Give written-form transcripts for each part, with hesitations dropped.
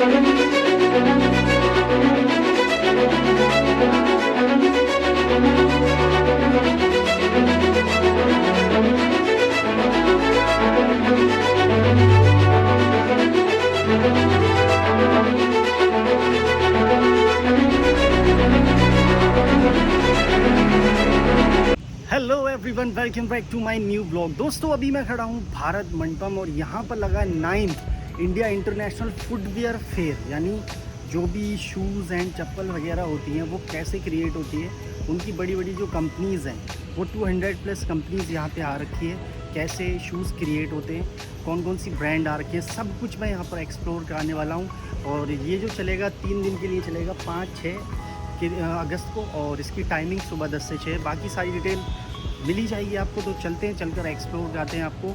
Hello everyone, welcome back to my new blog. दोस्तों, अभी मैं खड़ा हूँ भारत मंडपम और यहाँ पर लगा है 9th India international footwear fair. यानी जो भी शूज़ एंड चप्पल वगैरह होती हैं वो कैसे क्रिएट होती है, उनकी बड़ी बड़ी जो कंपनीज़ हैं वो 200+ कंपनीज़ यहाँ पे आ रखी है। कैसे शूज़ क्रिएट होते हैं, कौन कौन सी ब्रांड आ रखी है, सब कुछ मैं यहाँ पर एक्सप्लोर कराने वाला हूँ। और ये जो चलेगा 3 दिन के लिए चलेगा, 5-6 अगस्त को, और इसकी टाइमिंग सुबह 10 से 6। बाकी सारी डिटेल मिल ही जाएगी आपको। तो चलते हैं, चलकर एक्सप्लोर करते हैं आपको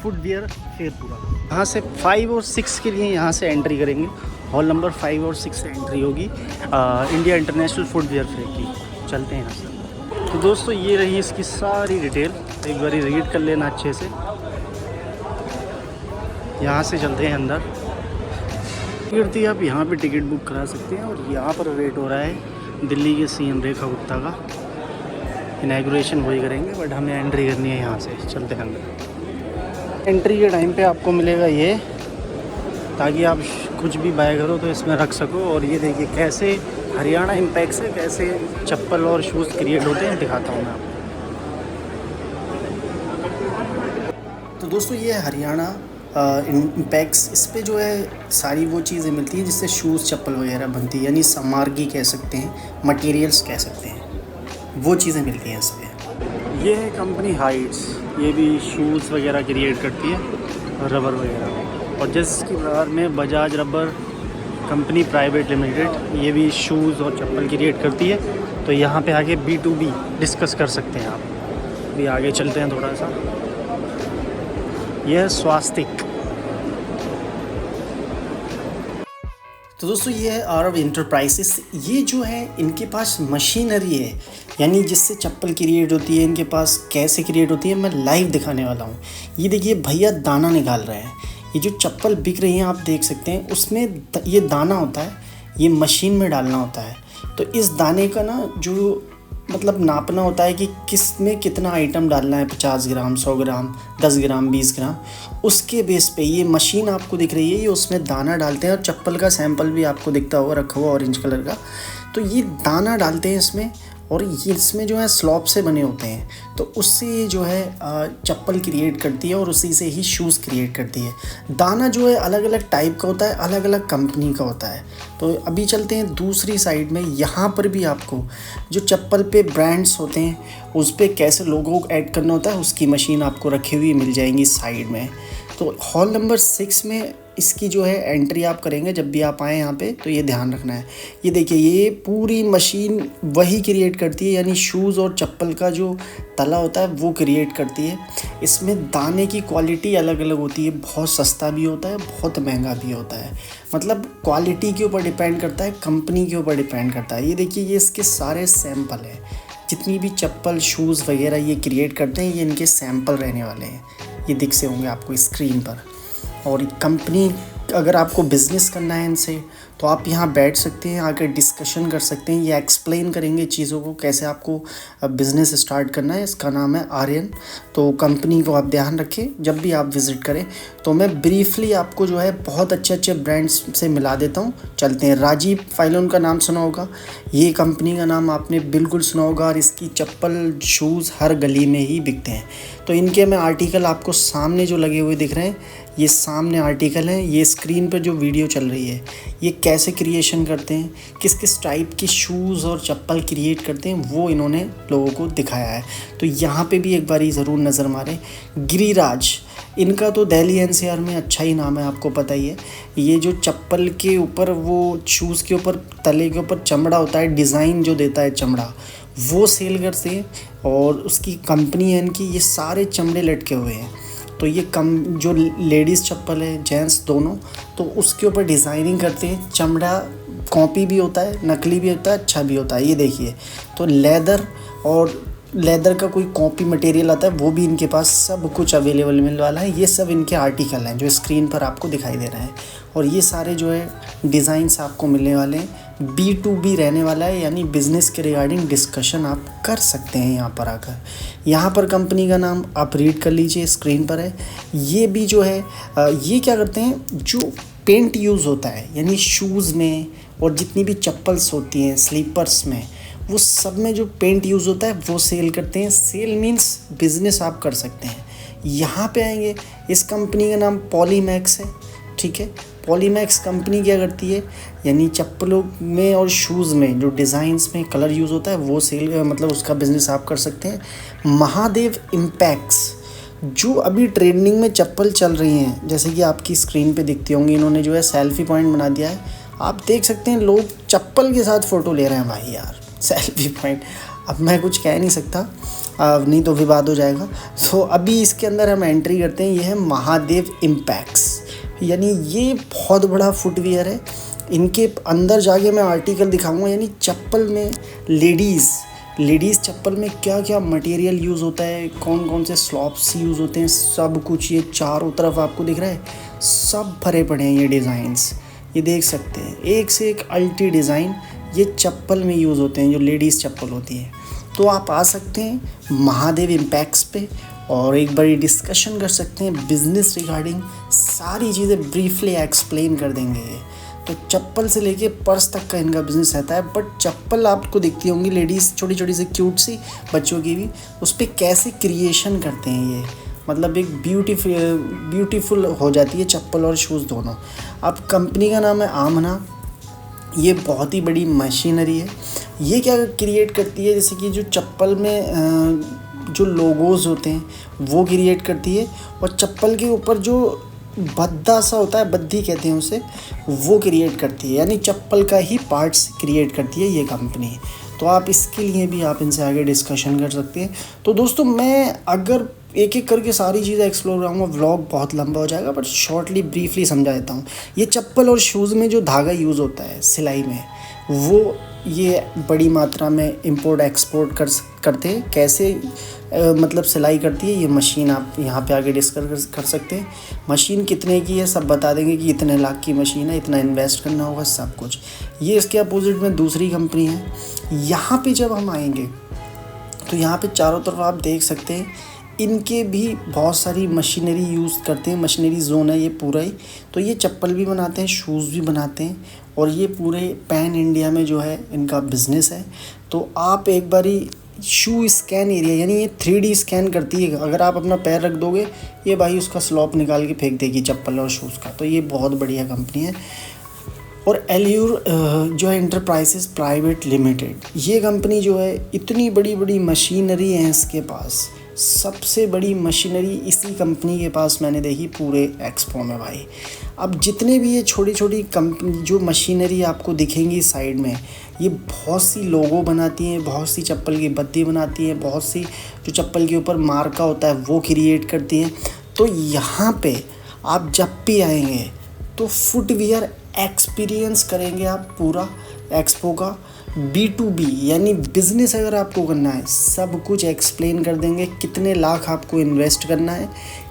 फुटवियर फेयर पूरा। यहाँ से 5 और 6 के लिए यहाँ से एंट्री करेंगे। हॉल नंबर 5 और 6 से एंट्री होगी इंडिया इंटरनेशनल फुटवियर फेयर की। चलते हैं यहाँ से। तो दोस्तों, ये रही इसकी सारी डिटेल, एक बार रीड कर लेना अच्छे से। यहाँ से चलते हैं अंदर। टिकट आप यहाँ पे टिकट बुक करा सकते हैं। और यहाँ पर वेट हो रहा है दिल्ली के सीएम रेखा गुप्ता का। इनॉग्रेशन वही करेंगे, बट हमें एंट्री करनी है यहाँ से। चलते हैं अंदर। एंट्री के टाइम पे आपको मिलेगा ये, ताकि आप कुछ भी बाय करो तो इसमें रख सको। और ये देखिए कैसे हरियाणा इम्पैक्ट से कैसे चप्पल और शूज़ क्रिएट होते हैं, दिखाता हूँ मैं आपको। तो दोस्तों, ये हरियाणा इम्पैक्ट्स, इस पे जो है सारी वो चीज़ें मिलती हैं जिससे शूज़ चप्पल वगैरह बनती है। यानी सामग्री कह सकते हैं, मटेरियल्स कह सकते हैं, वो चीज़ें मिलती हैं इस पे। ये है कंपनी हाइट्स, ये भी शूज़ वगैरह क्रिएट करती है, रबर वगैरह। और जिसकी बाहर में Bajaj rubber company private limited, ये भी शूज़ और चप्पल क्रिएट करती है। तो यहाँ पे आगे B2B डिस्कस कर सकते हैं आप। अभी आगे चलते हैं थोड़ा सा। यह है स्वास्तिक। तो दोस्तों, ये है आरव इंटरप्राइजेस। ये जो है इनके पास मशीनरी है, यानी जिससे चप्पल क्रिएट होती है। इनके पास कैसे क्रिएट होती है मैं लाइव दिखाने वाला हूँ। ये देखिए भैया दाना निकाल रहे हैं। ये जो चप्पल बिक रही हैं आप देख सकते हैं, उसमें ये दाना होता है, ये मशीन में डालना होता है। तो इस दाने का ना जो मतलब नापना होता है कि किस में कितना आइटम डालना है, 50 ग्राम, 100 ग्राम, 10 ग्राम, 20 ग्राम। उसके बेस पे ये मशीन आपको दिख रही है, ये उसमें दाना डालते हैं। और चप्पल का सैंपल भी आपको दिखता होगा रखा हुआ ऑरेंज कलर का। तो ये दाना डालते हैं इसमें, और ये इसमें जो है स्लॉप से बने होते हैं। तो उससे ये जो है चप्पल क्रिएट करती है, और उसी से ही शूज़ क्रिएट करती है। दाना जो है अलग अलग टाइप का होता है, अलग अलग कंपनी का होता है। तो अभी चलते हैं दूसरी साइड में। यहाँ पर भी आपको जो चप्पल पे ब्रांड्स होते हैं उस पर कैसे लोगो ऐड करना होता है, उसकी मशीन आपको रखी हुई मिल जाएंगी साइड में। तो हॉल नंबर 6 में इसकी जो है एंट्री आप करेंगे जब भी आप आएँ यहाँ पे, तो ये ध्यान रखना है। ये देखिए ये पूरी मशीन वही क्रिएट करती है, यानी शूज़ और चप्पल का जो तला होता है वो क्रिएट करती है। इसमें दाने की क्वालिटी अलग अलग होती है, बहुत सस्ता भी होता है, बहुत महंगा भी होता है। मतलब क्वालिटी के ऊपर डिपेंड करता है, कंपनी के ऊपर डिपेंड करता है। ये देखिए ये इसके सारे सैंपल हैं, जितनी भी चप्पल शूज़ वगैरह ये क्रिएट करते हैं, ये इनके सैंपल रहने वाले हैं। ये दिख से होंगे आपको स्क्रीन पर। और कंपनी, अगर आपको बिज़नेस करना है इनसे, तो आप यहाँ बैठ सकते हैं, आकर डिस्कशन कर सकते हैं। ये एक्सप्लेन करेंगे चीज़ों को, कैसे आपको बिज़नेस स्टार्ट करना है। इसका नाम है आर्यन। तो कंपनी को आप ध्यान रखें जब भी आप विज़िट करें। तो मैं ब्रीफली आपको जो है बहुत अच्छे अच्छे ब्रांड्स से मिला देता हूँ। चलते हैं। राजीव फाइलोन का नाम सुना होगा, ये कंपनी का नाम आपने बिल्कुल सुना होगा। और इसकी चप्पल शूज़ हर गली में ही बिकते हैं। तो इनके मैं आर्टिकल आपको सामने जो लगे हुए दिख रहे हैं, ये सामने आर्टिकल हैं। ये स्क्रीन पर जो वीडियो चल रही है, ये कैसे क्रिएशन करते हैं, किस किस टाइप के शूज़ और चप्पल क्रिएट करते हैं, वो इन्होंने लोगों को दिखाया है। तो यहाँ पे भी एक बारी ज़रूर नज़र मारें। गिरिराज, इनका तो दिल्ली एनसीआर में अच्छा ही नाम है, आपको पता ही है। ये जो चप्पल के ऊपर, वो शूज़ के ऊपर तले के ऊपर चमड़ा होता है, डिज़ाइन जो देता है चमड़ा, वो सेल करते हैं। और उसकी कंपनी है इनकी, ये सारे चमड़े लटके हुए हैं। तो ये जो लेडीज़ चप्पल है, जेंट्स दोनों, तो उसके ऊपर डिज़ाइनिंग करते हैं। चमड़ा कॉपी भी होता है, नकली भी होता है, अच्छा भी होता है। ये देखिए, तो लेदर और लेदर का कोई कॉपी मटेरियल आता है वो भी इनके पास सब कुछ अवेलेबल मिलने वाला है। ये सब इनके आर्टिकल हैं जो स्क्रीन पर आपको दिखाई दे रहे हैं, और ये सारे जो है डिज़ाइंस आपको मिलने वाले हैं। B2B रहने वाला है, यानी बिज़नेस के रिगार्डिंग डिस्कशन आप कर सकते हैं यहाँ पर आकर। यहाँ पर कंपनी का नाम आप रीड कर लीजिए, स्क्रीन पर है। ये भी जो है ये क्या करते हैं, जो पेंट यूज़ होता है यानी शूज़ में और जितनी भी चप्पल्स होती हैं स्लीपर्स में, वो सब में जो पेंट यूज़ होता है वो सेल करते हैं। सेल मीन्स बिज़नेस आप कर सकते हैं। यहाँ पे आएंगे, इस कंपनी का नाम पॉलीमैक्स है, ठीक है। पॉलीमैक्स कंपनी क्या करती है, यानी चप्पलों में और शूज़ में जो डिज़ाइंस में कलर यूज़ होता है वो सेल मतलब उसका बिज़नेस आप कर सकते हैं। महादेव इम्पैक्ट्स, जो अभी ट्रेंडिंग में चप्पल चल रही हैं, जैसे कि आपकी स्क्रीन पे दिखती होंगी, इन्होंने जो है सेल्फी पॉइंट बना दिया है। आप देख सकते हैं लोग चप्पल के साथ फ़ोटो ले रहे हैं भाई यार, सेल्फी पॉइंट। अब मैं कुछ कह नहीं सकता, नहीं तो विवाद हो जाएगा। सो अभी इसके अंदर हम एंट्री करते हैं। ये है महादेव इम्पैक्ट्स, यानी ये बहुत बड़ा फुटवियर है। इनके अंदर जाके मैं आर्टिकल दिखाऊंगा, यानी चप्पल में लेडीज़ चप्पल में क्या क्या मटेरियल यूज़ होता है, कौन कौन से स्लॉप्स यूज़ होते हैं, सब कुछ ये चारों तरफ आपको दिख रहा है, सब भरे पड़े हैं ये डिज़ाइंस। ये देख सकते हैं एक से एक अल्टी डिज़ाइन ये चप्पल में यूज़ होते हैं, जो लेडीज़ चप्पल होती है। तो आप आ सकते हैं महादेव इम्पैक्ट्स पे और एक बड़ी डिस्कशन कर सकते हैं बिज़नेस रिगार्डिंग। सारी चीज़ें ब्रीफली एक्सप्लेन कर देंगे ये। तो चप्पल से लेके पर्स तक का इनका बिज़नेस रहता है। बट चप्पल आपको दिखती होंगी लेडीज़ छोटी छोटी सी क्यूट सी, बच्चों की भी, उस पर कैसे क्रिएशन करते हैं ये, मतलब एक ब्यूटीफुल हो जाती है चप्पल और शूज़ दोनों। अब कंपनी का नाम है आमना। ये बहुत ही बड़ी मशीनरी है। ये क्या क्रिएट करती है, जैसे कि जो चप्पल में जो लोगोज़ होते हैं वो क्रिएट करती है, और चप्पल के ऊपर जो बद्दा सा होता है, बद्दी कहते हैं उसे, वो क्रिएट करती है, यानी चप्पल का ही पार्ट्स क्रिएट करती है ये कंपनी। तो आप इसके लिए भी आप इनसे आगे डिस्कशन कर सकते हैं। तो दोस्तों, मैं अगर एक एक करके सारी चीज़ें एक्सप्लोर कराऊंगा, व्लॉग बहुत लंबा हो जाएगा, बट शॉर्टली ब्रीफली समझा देता हूँ। ये चप्पल और शूज़ में जो धागा यूज़ होता है सिलाई में, वो ये बड़ी मात्रा में इंपोर्ट एक्सपोर्ट करते हैं। कैसे मतलब सिलाई करती है ये मशीन, आप यहाँ पे आगे डिस्कस कर सकते हैं। मशीन कितने की है सब बता देंगे कि इतने लाख की मशीन है, इतना इन्वेस्ट करना होगा, सब कुछ। ये इसके अपोजिट में दूसरी कंपनी है। यहाँ पे जब हम आएंगे तो यहाँ पे चारों तरफ आप देख सकते हैं इनके भी बहुत सारी मशीनरी यूज़ करते हैं। मशीनरी जोन है ये पूरा ही। तो ये चप्पल भी बनाते हैं, शूज़ भी बनाते हैं, और ये पूरे पैन इंडिया में जो है इनका बिज़नेस है। तो आप एक बारी शू स्कैन एरिया, यानी ये 3D स्कैन करती है। अगर आप अपना पैर रख दोगे, ये भाई उसका स्लॉप निकाल के फेंक देगी चप्पल और शूज़ का। तो ये बहुत बढ़िया कंपनी है। और एल्यूर जो है इंटरप्राइजेस प्राइवेट लिमिटेड, ये कंपनी जो है इतनी बड़ी बड़ी मशीनरी है इसके पास। सबसे बड़ी मशीनरी इसी कंपनी के पास मैंने देखी पूरे एक्सपो में भाई। अब जितने भी ये छोटी छोटी कंपनी जो मशीनरी आपको दिखेंगी साइड में, ये बहुत सी लोगो बनाती हैं, बहुत सी चप्पल की बत्ती बनाती हैं, बहुत सी जो चप्पल के ऊपर मार्का होता है वो क्रिएट करती हैं। तो यहाँ पे आप जब भी आएंगे तो फुटवियर एक्सपीरियंस करेंगे आप पूरा एक्सपो का। B2B यानी बिज़नेस अगर आपको करना है, सब कुछ एक्सप्लेन कर देंगे। कितने लाख आपको इन्वेस्ट करना है,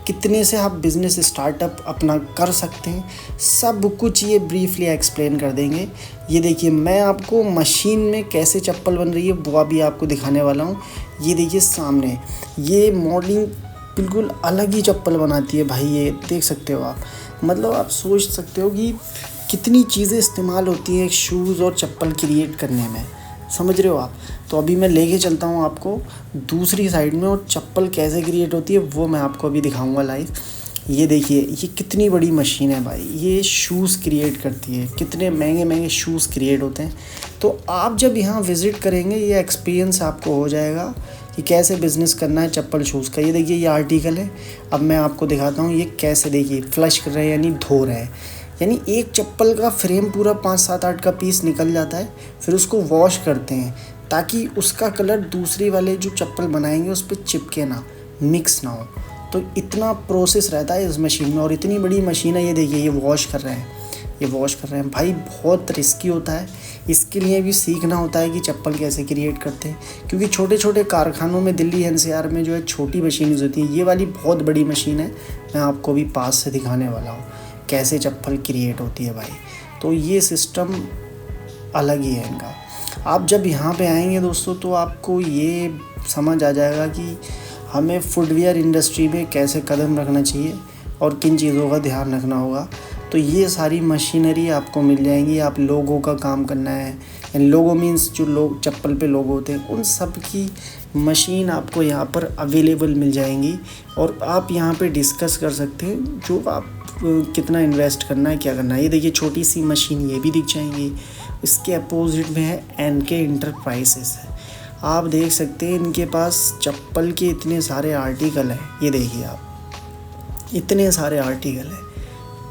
कितने से आप बिज़नेस स्टार्टअप अपना कर सकते हैं, सब कुछ ये ब्रीफली एक्सप्लेन कर देंगे। ये देखिए, मैं आपको मशीन में कैसे चप्पल बन रही है वो अभी आपको दिखाने वाला हूँ। ये देखिए सामने, ये मॉडलिंग बिल्कुल अलग ही चप्पल बनाती है भाई, ये देख सकते हो आप। मतलब आप सोच सकते हो कि कितनी चीज़ें इस्तेमाल होती हैं एक शूज़ और चप्पल क्रिएट करने में, समझ रहे हो आप। तो अभी मैं लेके चलता हूँ आपको दूसरी साइड में, और चप्पल कैसे क्रिएट होती है वो मैं आपको अभी दिखाऊंगा लाइव। ये देखिए, ये कितनी बड़ी मशीन है भाई, ये शूज़ क्रिएट करती है। कितने महंगे महंगे शूज़ क्रिएट होते हैं। तो आप जब यहाँ विज़िट करेंगे, ये एक्सपीरियंस आपको हो जाएगा कि कैसे बिज़नेस करना है चप्पल शूज़ का। ये देखिए, ये आर्टिकल है। अब मैं आपको दिखाता हूँ ये कैसे, देखिए फ्लश कर रहे हैं यानी धो रहे हैं। यानी एक चप्पल का फ्रेम पूरा 5, 7, 8 का पीस निकल जाता है, फिर उसको वॉश करते हैं ताकि उसका कलर दूसरी वाले जो चप्पल बनाएंगे उस पर चिपके ना, मिक्स ना हो। तो इतना प्रोसेस रहता है इस मशीन में, और इतनी बड़ी मशीन है। ये देखिए, ये वॉश कर रहे हैं, ये वॉश कर रहे हैं भाई, बहुत रिस्की होता है। इसके लिए भी सीखना होता है कि चप्पल कैसे क्रिएट करते हैं, क्योंकि छोटे छोटे कारखानों में दिल्ली एनसीआर में जो है छोटी मशीन होती है, ये वाली बहुत बड़ी मशीन है। मैं आपको भी पास से दिखाने वाला हूँ कैसे चप्पल क्रिएट होती है भाई। तो ये सिस्टम अलग ही है इनका। आप जब यहाँ पे आएंगे दोस्तों तो आपको ये समझ आ जाएगा कि हमें फुटवियर इंडस्ट्री में कैसे कदम रखना चाहिए और किन चीज़ों का ध्यान रखना होगा। तो ये सारी मशीनरी आपको मिल जाएंगी। आप लोगों का काम करना है, लोगो मीन्स जो लोग चप्पल पे लोगो होते हैं, उन सब की मशीन आपको यहाँ पर अवेलेबल मिल जाएंगी और आप यहाँ पे डिस्कस कर सकते हैं जो आप कितना इन्वेस्ट करना है, क्या करना है। ये देखिए छोटी सी मशीन ये भी दिख जाएंगी। इसके अपोजिट में है एनके इंटरप्राइजेस है। आप देख सकते हैं इनके पास चप्पल के इतने सारे आर्टिकल हैं। ये देखिए आप, इतने सारे आर्टिकल हैं।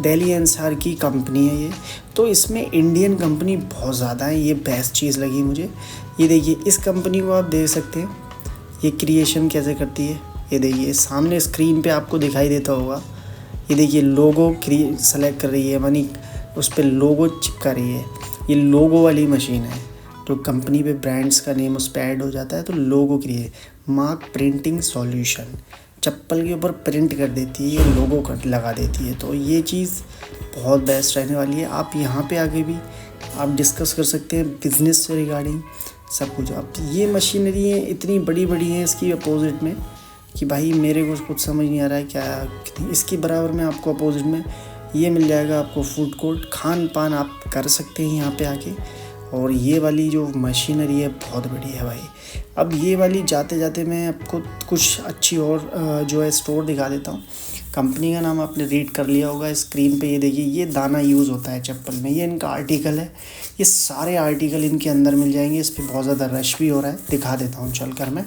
दिल्ली एनसीआर की कंपनी है ये। तो इसमें इंडियन कंपनी बहुत ज़्यादा है, ये बेस्ट चीज़ लगी मुझे। ये देखिए इस कंपनी को आप देख सकते हैं ये क्रिएशन कैसे करती है। ये देखिए सामने स्क्रीन पे आपको दिखाई देता होगा। ये देखिए लोगो सेलेक्ट कर रही है, मानी उस पर लोगो चिपका रही है। ये लोगो वाली मशीन है, तो कंपनी पे ब्रांड्स का नेम उस पर ऐड हो जाता है। तो लोगो क्रिएट मार्क प्रिंटिंग सॉल्यूशन, चप्पल के ऊपर प्रिंट कर देती है, ये लोगो कर लगा देती है। तो ये चीज़ बहुत बेस्ट रहने वाली है। आप यहाँ पे आगे भी आप डिस्कस कर सकते हैं बिज़नेस से रिगार्डिंग सब कुछ। आप ये मशीनरी हैं इतनी बड़ी बड़ी हैं इसकी अपोजिट में कि भाई मेरे को कुछ समझ नहीं आ रहा है क्या। इसकी बराबर में आपको अपोजिट में ये मिल जाएगा आपको फूड कोर्ट, खान पान आप कर सकते हैं यहाँ पे आके। और ये वाली जो मशीनरी है बहुत बड़ी है भाई। अब ये वाली जाते जाते मैं आपको कुछ अच्छी और जो है स्टोर दिखा देता हूँ। कंपनी का नाम आपने रीड कर लिया होगा स्क्रीन पे। ये देखिए ये दाना यूज़ होता है चप्पल में, ये इनका आर्टिकल है। ये सारे आर्टिकल इनके अंदर मिल जाएंगे। इस पर बहुत ज़्यादा रश भी हो रहा है, दिखा देता हूँ चल कर मैं।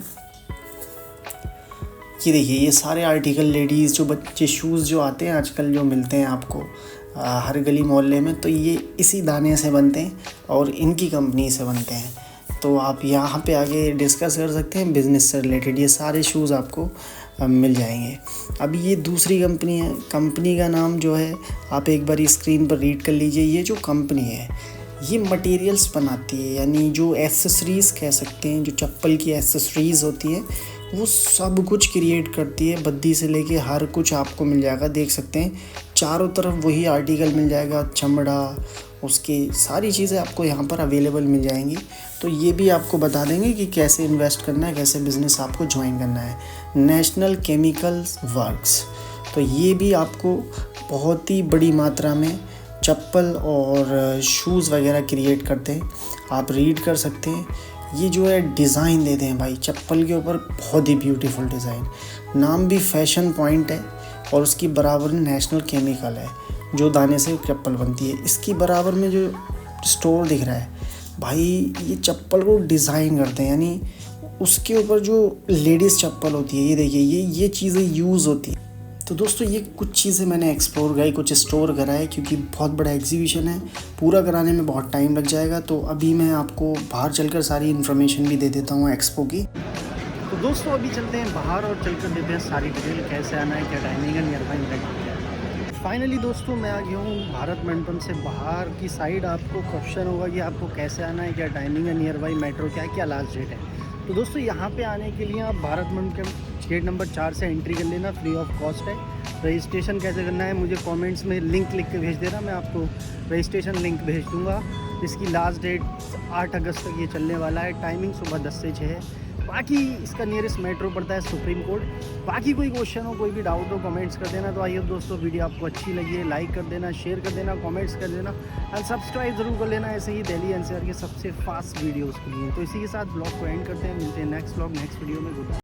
ये देखिए ये सारे आर्टिकल लेडीज़ जो बच्चे शूज़ जो आते हैं आजकल जो मिलते हैं आपको हर गली मोहल्ले में, तो ये इसी दाने से बनते हैं और इनकी कंपनी से बनते हैं। तो आप यहाँ पे आगे डिस्कस कर सकते हैं बिज़नेस से रिलेटेड। ये सारे शूज़ आपको मिल जाएंगे। अब ये दूसरी कंपनी है, कंपनी का नाम जो है आप एक बार स्क्रीन पर रीड कर लीजिए। ये जो कंपनी है ये मटेरियल्स बनाती है, यानी जो एसेसरीज़ कह सकते हैं, जो चप्पल की एसेसरीज़ होती हैं वो सब कुछ क्रिएट करती है। बद्दी से लेके हर कुछ आपको मिल जाएगा। देख सकते हैं चारों तरफ वही आर्टिकल मिल जाएगा, चमड़ा उसकी सारी चीज़ें आपको यहाँ पर अवेलेबल मिल जाएंगी। तो ये भी आपको बता देंगे कि कैसे इन्वेस्ट करना है, कैसे बिज़नेस आपको ज्वाइन करना है। नेशनल केमिकल्स वर्क्स, तो ये भी आपको बहुत ही बड़ी मात्रा में चप्पल और शूज़ वगैरह क्रिएट करते हैं। आप रीड कर सकते हैं। ये जो है डिज़ाइन देते हैं भाई चप्पल के ऊपर, बहुत ही ब्यूटीफुल डिज़ाइन। नाम भी फैशन पॉइंट है और उसकी बराबर नेशनल केमिकल है जो दाने से चप्पल बनती है। इसकी बराबर में जो स्टोर दिख रहा है भाई, ये चप्पल को डिज़ाइन करते हैं, यानी उसके ऊपर जो लेडीज़ चप्पल होती है, ये देखिए ये चीज़ें यूज़ होती हैं। तो दोस्तों ये कुछ चीज़ें मैंने एक्सप्लोर कराई, कुछ स्टोर करा है, क्योंकि बहुत बड़ा एग्जीबिशन है, पूरा कराने में बहुत टाइम लग जाएगा। तो अभी मैं आपको बाहर चलकर सारी इन्फॉर्मेशन भी दे देता हूँ एक्सपो की। तो दोस्तों अभी चलते हैं बाहर और चलकर देते हैं सारी डिटेल, कैसे आना है, क्या टाइमिंग है, नियर बाई क्या है। फाइनली दोस्तों मैं आ गया हूँ भारत मंडपम से बाहर की साइड। आपको क्वेश्चन होगा कि आपको कैसे आना है, क्या टाइमिंग है, नियर बाई मेट्रो क्या है, क्या लास्ट डेट है। तो दोस्तों यहाँ पे आने के लिए आप भारत मंडपम गेट नंबर 4 से एंट्री कर लेना, फ्री ऑफ कॉस्ट है। रजिस्ट्रेशन कैसे करना है मुझे कमेंट्स में लिंक लिख के भेज देना, मैं आपको रजिस्ट्रेशन लिंक भेज दूँगा। इसकी लास्ट डेट 8 अगस्त तक ये चलने वाला है। टाइमिंग सुबह 10 से 6 है। बाकी इसका नियरेस्ट मेट्रो पड़ता है सुप्रीम कोर्ट। बाकी कोई क्वेश्चन हो, कोई भी डाउट हो, कमेंट्स कर देना। तो आइए दोस्तों वीडियो आपको अच्छी लगी है लाइक कर देना, शेयर कर देना, कमेंट्स कर देना एंड सब्सक्राइब ज़रूर कर लेना, ऐसे ही दिल्ली एनसीआर के सबसे फास्ट वीडियोज़ के लिए। तो इसी के साथ ब्लॉग को एंड करते हैं, मिलते हैं नेक्स्ट ब्लॉग नेक्स्ट वीडियो में। गुड।